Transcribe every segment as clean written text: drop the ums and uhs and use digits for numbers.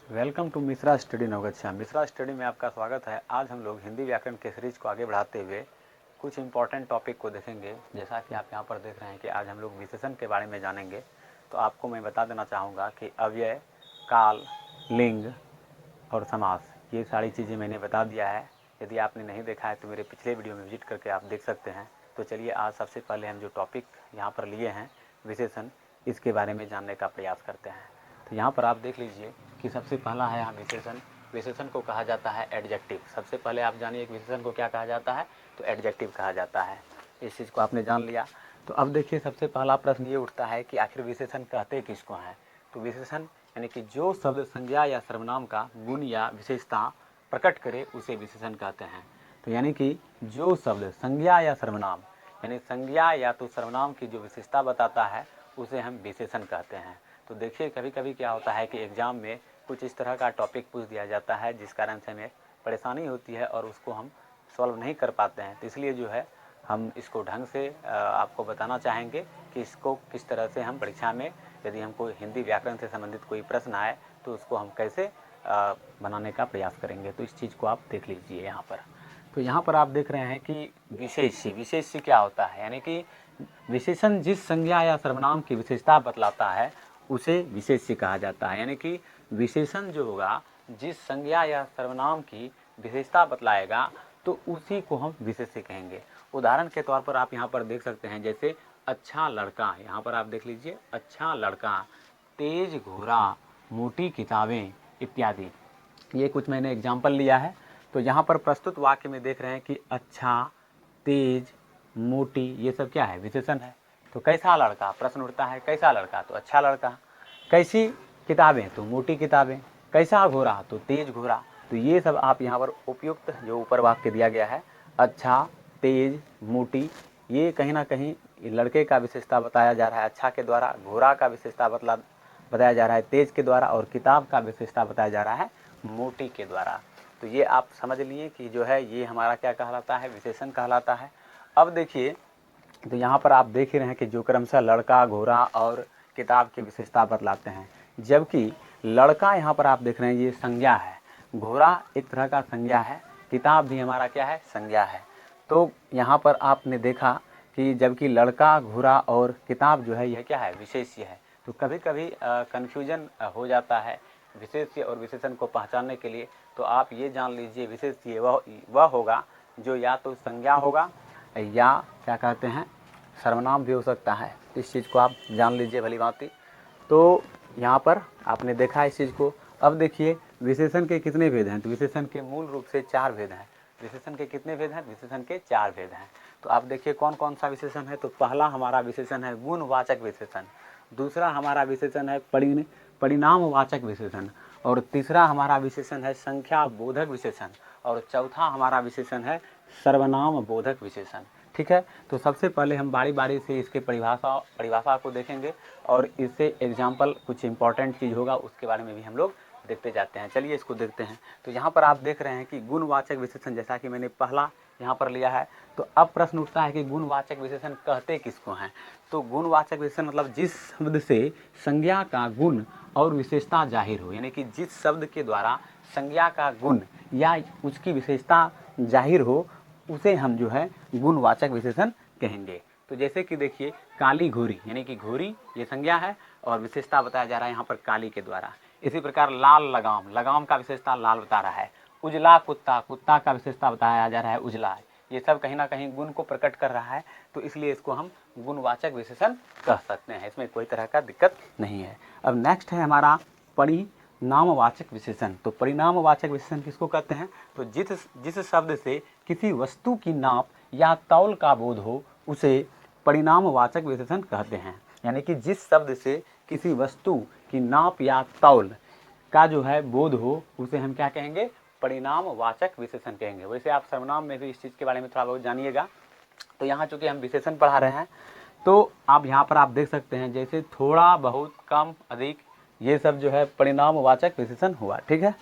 Welcome to Mishra study Navgachia. Mishra study में आपका स्वागत है। आज हम लोग हिंदी व्याकरण के सीरीज को आगे बढ़ाते हुए कुछ इंपॉर्टेंट टॉपिक को देखेंगे। जैसा कि आप यहाँ पर देख रहे हैं कि आज हम लोग विशेषण के बारे में जानेंगे। तो आपको मैं बता देना चाहूँगा कि अव्यय, काल, लिंग और समास, ये सारी चीज़ें मैंने बता दिया है। यदि आपने नहीं देखा है तो मेरे पिछले वीडियो में विजिट करके आप देख सकते हैं। तो चलिए आज सबसे पहले हम जो टॉपिक यहाँ पर लिए हैं विशेषण, इसके बारे में जानने का प्रयास करते हैं। तो यहाँ पर आप देख लीजिए कि सबसे पहला है विशेषण। विशेषण को कहा जाता है एडजेक्टिव। सबसे पहले आप जानिए कि विशेषण को क्या कहा जाता है, तो एडजेक्टिव कहा जाता है। इस चीज़ को आपने जान लिया। तो अब देखिए सबसे पहला प्रश्न ये उठता है कि आखिर विशेषण कहते किसको हैं। तो विशेषण यानी कि जो शब्द संज्ञा या सर्वनाम का गुण या विशेषता प्रकट करे उसे विशेषण कहते हैं। तो यानी कि जो शब्द संज्ञा या सर्वनाम यानी संज्ञा या तो सर्वनाम की जो विशेषता बताता है उसे हम विशेषण कहते हैं। तो देखिए कभी कभी क्या होता है कि एग्ज़ाम में कुछ इस तरह का टॉपिक पूछ दिया जाता है जिस कारण से हमें परेशानी होती है और उसको हम सॉल्व नहीं कर पाते हैं। तो इसलिए जो है हम इसको ढंग से आपको बताना चाहेंगे कि इसको किस तरह से हम परीक्षा में, यदि हमको हिंदी व्याकरण से संबंधित कोई प्रश्न आए तो उसको हम कैसे बनाने का प्रयास करेंगे। तो इस चीज़ को आप देख लीजिए यहाँ पर। तो यहाँ पर आप देख रहे हैं कि विशेष्य। विशेष्य क्या होता है, यानी कि विशेषण जिस संज्ञा या सर्वनाम की विशेषता बतलाता है उसे विशेष्य कहा जाता है। यानी कि विशेषण जो होगा जिस संज्ञा या सर्वनाम की विशेषता बतलाएगा तो उसी को हम विशेष्य कहेंगे। उदाहरण के तौर पर आप यहाँ पर देख सकते हैं, जैसे अच्छा लड़का। यहाँ पर आप देख लीजिए, अच्छा लड़का, तेज घोड़ा, मोटी किताबें इत्यादि। ये कुछ मैंने एग्जाम्पल लिया है। तो यहाँ पर प्रस्तुत वाक्य में देख रहे हैं कि अच्छा, तेज, मोटी, ये सब क्या है, विशेषण है। तो कैसा लड़का, प्रश्न उठता है कैसा लड़का, तो अच्छा लड़का। कैसी किताबें, तो मोटी किताबें। कैसा घोड़ा, तो तेज घोड़ा। तो ये सब आप यहाँ पर उपयुक्त जो ऊपर वाक्य दिया गया है, अच्छा, तेज, मोटी, ये कहीं ना कहीं लड़के का विशेषता बताया जा रहा है अच्छा के द्वारा, घोड़ा का विशेषता बताया जा रहा है तेज के द्वारा, और किताब का विशेषता बताया जा रहा है मोटी के द्वारा। तो ये आप समझ लिए कि जो है ये हमारा क्या कहलाता है, विशेषण कहलाता है। अब देखिए, तो यहाँ पर आप देख ही रहे हैं कि जो क्रमशः लड़का, घोड़ा और किताब की विशेषता बतलाते हैं, जबकि लड़का यहाँ पर आप देख रहे हैं ये संज्ञा है, घोड़ा एक तरह का संज्ञा है, किताब भी हमारा क्या है, संज्ञा है। तो यहाँ पर आपने देखा कि जबकि लड़का, घोड़ा और किताब जो है यह क्या है, विशेष्य है। तो कभी कभी कन्फ्यूजन हो जाता है विशेष्य और विशेषण को पहचानने के लिए। तो आप ये जान लीजिए विशेष्य वह होगा जो या तो संज्ञा होगा या क्या कहते हैं, सर्वनाम भी हो सकता है। इस चीज़ को आप जान लीजिए भली भांति। तो यहाँ पर आपने देखा इस चीज़ को। अब देखिए विशेषण के कितने भेद हैं, तो विशेषण के मूल रूप से 4 भेद हैं। विशेषण के कितने भेद हैं, विशेषण के 4 भेद हैं। तो आप देखिए कौन कौन सा विशेषण है। तो पहला हमारा विशेषण है गुणवाचक विशेषण, दूसरा हमारा विशेषण है परिणामवाचक विशेषण, और तीसरा हमारा विशेषण है संख्या बोधक विशेषण, और चौथा हमारा विशेषण सर्वनाम बोधक विशेषण। ठीक है। तो सबसे पहले हम बारी बारी से इसके परिभाषा को देखेंगे और इससे एग्जाम्पल कुछ इंपॉर्टेंट चीज़ होगा उसके बारे में भी हम लोग देखते जाते हैं। चलिए इसको देखते हैं। तो यहाँ पर आप देख रहे हैं कि गुणवाचक विशेषण, जैसा कि मैंने पहला यहाँ पर लिया है। तो अब प्रश्न उठता है कि गुणवाचक विशेषण कहते किसको हैं। तो गुणवाचक विशेषण मतलब जिस शब्द से संज्ञा का गुण और विशेषता जाहिर हो, यानी कि जिस शब्द के द्वारा संज्ञा का गुण या उसकी विशेषता जाहिर हो उसे हम जो है गुणवाचक विशेषण कहेंगे। तो जैसे कि देखिए काली घोरी, यानी कि घोरी ये संज्ञा है और विशेषता बताया जा रहा है यहाँ पर काली के द्वारा। इसी प्रकार लाल लगाम, लगाम का विशेषता लाल बता रहा है। उजला कुत्ता, कुत्ता का विशेषता बताया जा रहा है उजला। ये सब कहीं ना कहीं गुण को प्रकट कर रहा है, तो इसलिए इसको हम गुणवाचक विशेषण कह सकते हैं। इसमें कोई तरह का दिक्कत नहीं है। अब नेक्स्ट है हमारा परिणामवाचक विशेषण। तो परिणामवाचक विशेषण किसको कहते हैं, तो जिस शब्द से किसी वस्तु की नाप या तौल का बोध हो उसे परिणामवाचक विशेषण कहते हैं। यानी कि जिस शब्द से किसी वस्तु की नाप या तौल का जो है बोध हो उसे हम क्या कहेंगे, परिणामवाचक विशेषण कहेंगे। वैसे आप सर्वनाम में भी इस चीज़ के बारे में थोड़ा बहुत जानिएगा। तो यहाँ चूँकि हम विशेषण पढ़ा रहे हैं तो आप यहाँ पर आप देख सकते हैं जैसे थोड़ा, बहुत, कम, अधिक, ये सब जो है परिणामवाचक विशेषण हुआ। ठीक है।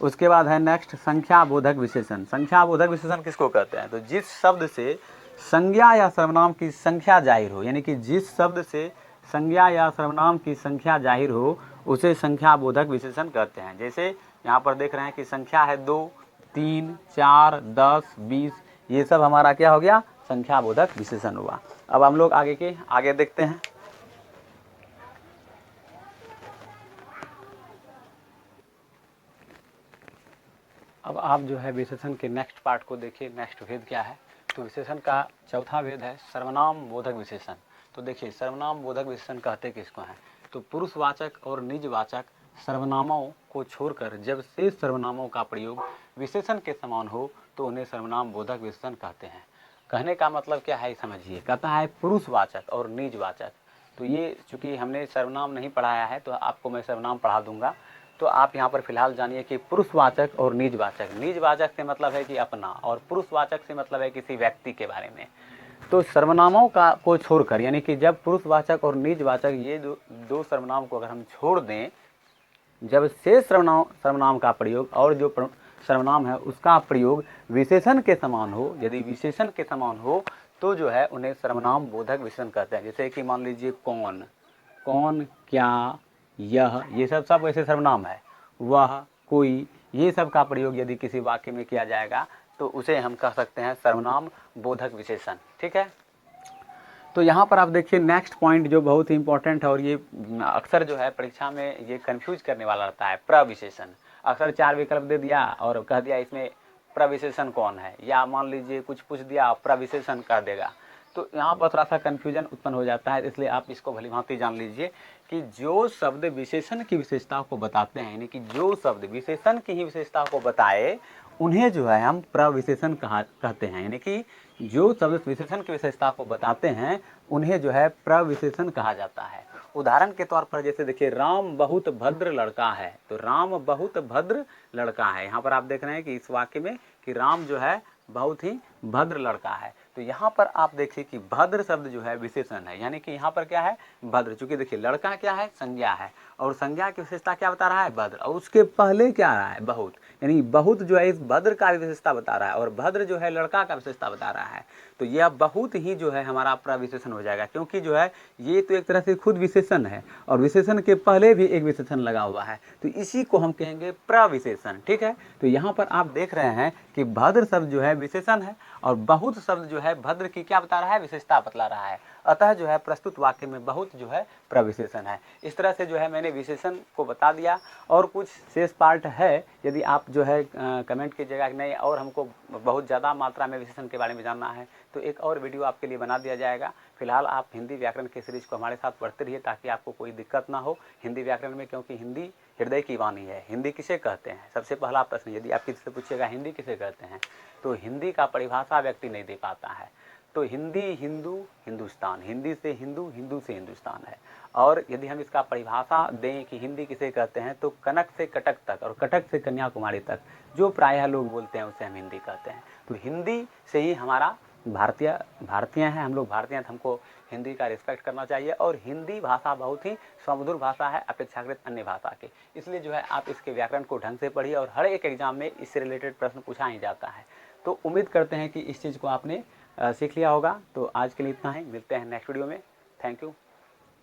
उसके बाद है नेक्स्ट संख्या बोधक विशेषण। संख्या बोधक विशेषण किसको कहते हैं, तो जिस शब्द से संज्ञा या सर्वनाम की संख्या जाहिर हो, यानी कि जिस शब्द से संज्ञा या सर्वनाम की संख्या जाहिर हो उसे संख्या बोधक विशेषण कहते हैं। जैसे यहाँ पर देख रहे हैं कि संख्या है 2, 3, 4, 10, 20, ये सब हमारा क्या हो गया, संख्या बोधक विशेषण हुआ। अब हम लोग आगे देखते हैं। अब आप जो है विशेषण के नेक्स्ट पार्ट को देखिए, नेक्स्ट भेद क्या है। तो विशेषण का चौथा भेद है सर्वनाम बोधक विशेषण। तो देखिए सर्वनाम बोधक विशेषण कहते किसको हैं, तो पुरुषवाचक और निजवाचक सर्वनामों को छोड़कर जब शेष सर्वनामों का प्रयोग विशेषण के समान हो तो उन्हें सर्वनाम बोधक विशेषण कहते हैं। कहने का मतलब क्या है समझिए, कहता है पुरुषवाचक और निजवाचक। तो ये चूंकि हमने सर्वनाम नहीं पढ़ाया है तो आपको मैं सर्वनाम पढ़ा दूंगा। तो आप यहाँ पर फिलहाल जानिए कि पुरुषवाचक और निजवाचक, निजवाचक से मतलब है कि अपना, और पुरुषवाचक से मतलब है किसी व्यक्ति के बारे में। तो सर्वनामों का को छोड़कर, यानी कि जब पुरुषवाचक और निजवाचक ये दो सर्वनाम को अगर हम छोड़ दें, जब शेष सर्वनाम का प्रयोग और जो सर्वनाम है उसका प्रयोग विशेषण के समान हो, यदि विशेषण के समान हो तो जो है उन्हें सर्वनाम बोधक विशेषण कहते हैं। जैसे कि मान लीजिए कौन, कौन, क्या, यह, ये सब ऐसे सर्वनाम है। वह, कोई, ये सब का प्रयोग यदि किसी वाक्य में किया जाएगा तो उसे हम कह सकते हैं सर्वनाम बोधक विशेषण। ठीक है। तो यहाँ पर आप देखिए नेक्स्ट पॉइंट जो बहुत ही इंपॉर्टेंट है और ये अक्सर जो है परीक्षा में ये कंफ्यूज करने वाला रहता है, प्रविशेषण। अक्सर 4 विकल्प दे दिया और कह दिया इसमें प्रविशेषण कौन है, या मान लीजिए कुछ पूछ दिया प्रविशेषण कह देगा। तो यहाँ पर थोड़ा सा कन्फ्यूजन उत्पन्न हो जाता है, इसलिए आप इसको भलीभांति जान लीजिए कि जो शब्द विशेषण की विशेषता को बताते हैं, यानी कि जो शब्द विशेषण की ही विशेषता को बताए उन्हें जो है हम प्रविशेषण कहते हैं। यानी कि जो शब्द विशेषण की विशेषता को बताते हैं उन्हें जो है प्रविशेषण कहा जाता है। उदाहरण के तौर पर जैसे देखिए राम बहुत भद्र लड़का है, तो राम बहुत भद्र लड़का है। यहाँ पर आप देख रहे हैं कि इस वाक्य में कि राम जो है बहुत ही भद्र लड़का है। तो यहाँ पर आप देखिए कि भद्र शब्द जो है विशेषण है, यानी कि यहाँ पर क्या है, भद्र। चूंकि देखिए लड़का क्या है, संज्ञा है, और संज्ञा की विशेषता क्या बता रहा है, भद्र, और उसके पहले क्या आ रहा है, बहुत, यानी बहुत जो है इस भद्र का विशेषता बता रहा है, और भद्र जो है लड़का का विशेषता बता रहा है। तो यह बहुत ही जो है हमारा प्रविशेषण हो जाएगा, क्योंकि जो है ये तो एक तरह से खुद विशेषण है और विशेषण के पहले भी एक विशेषण लगा हुआ है, तो इसी को हम कहेंगे प्रविशेषण। ठीक है। तो यहाँ पर आप देख रहे हैं कि भद्र शब्द जो है विशेषण है और बहुत शब्द जो है भद्र की क्या बता रहा है, विशेषता बतला रहा है। अतः जो है प्रस्तुत वाक्य में बहुत जो है प्रविशेषण है। इस तरह से जो है मैंने विशेषण को बता दिया, और कुछ शेष पार्ट है, यदि आप जो है कमेंट कीजिएगा कि नहीं और हमको बहुत ज़्यादा मात्रा में विशेषण के बारे में जानना है तो एक और वीडियो आपके लिए बना दिया जाएगा। फिलहाल आप हिंदी व्याकरण के सीरीज को हमारे साथ पढ़ते रहिए ताकि आपको कोई दिक्कत ना हो हिंदी व्याकरण में, क्योंकि हिंदी हृदय की वाणी है। हिंदी किसे कहते हैं, सबसे पहला प्रश्न यदि आप किसी से पूछिएगा हिंदी किसे कहते हैं तो हिंदी का परिभाषा व्यक्ति नहीं दे पाता है। तो हिंदी, हिंदू, हिंदुस्तान, हिंदी से हिंदू, हिंदू से हिंदुस्तान है। और यदि हम इसका परिभाषा दें कि हिंदी किसे कहते हैं तो कनक से कटक तक और कटक से कन्याकुमारी तक जो प्रायः लोग बोलते हैं उसे हम हिंदी कहते हैं। तो हिंदी से ही हमारा भारतीय हैं हम लोग, भारतीय हैं, तो हमको हिंदी का रिस्पेक्ट करना चाहिए। और हिंदी भाषा बहुत ही सुमधुर भाषा है अपेक्षाकृत अन्य भाषा के, इसलिए जो है आप इसके व्याकरण को ढंग से पढ़िए और हर एक एग्जाम में इससे रिलेटेड प्रश्न पूछा ही जाता है। तो उम्मीद करते हैं कि इस चीज़ को आपने सीख लिया होगा। तो आज के लिए इतना ही, मिलते हैं नेक्स्ट वीडियो में। Thank you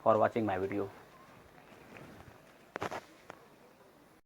for watching my video.